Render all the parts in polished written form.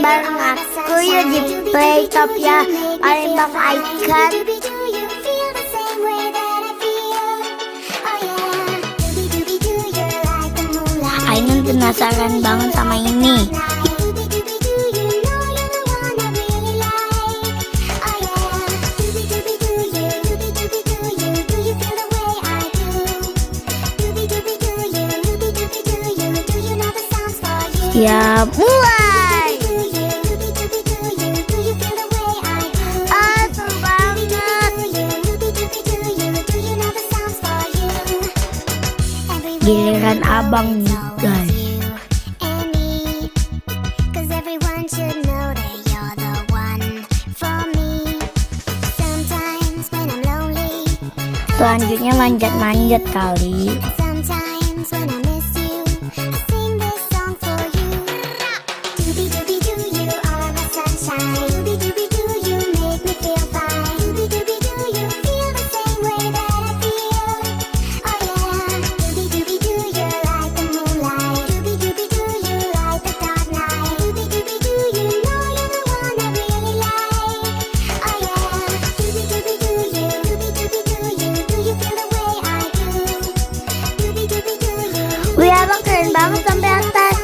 bareng aku yuk di Playtopia Palembang Icon. Ainun penasaran banget sama ini. Ya, mulai. Asal banget. Giliran abang nih, guys. Selanjutnya manjat-manjat kali. Wih, abang keren banget sampai atas.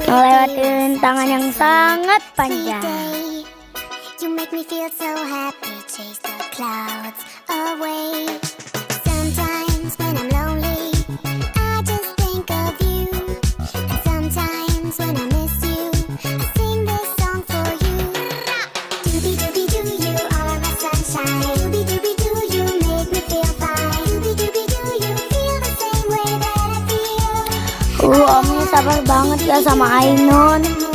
Melewati rintangan yang sangat panjang. Omnya sabar banget ya sama Ainun.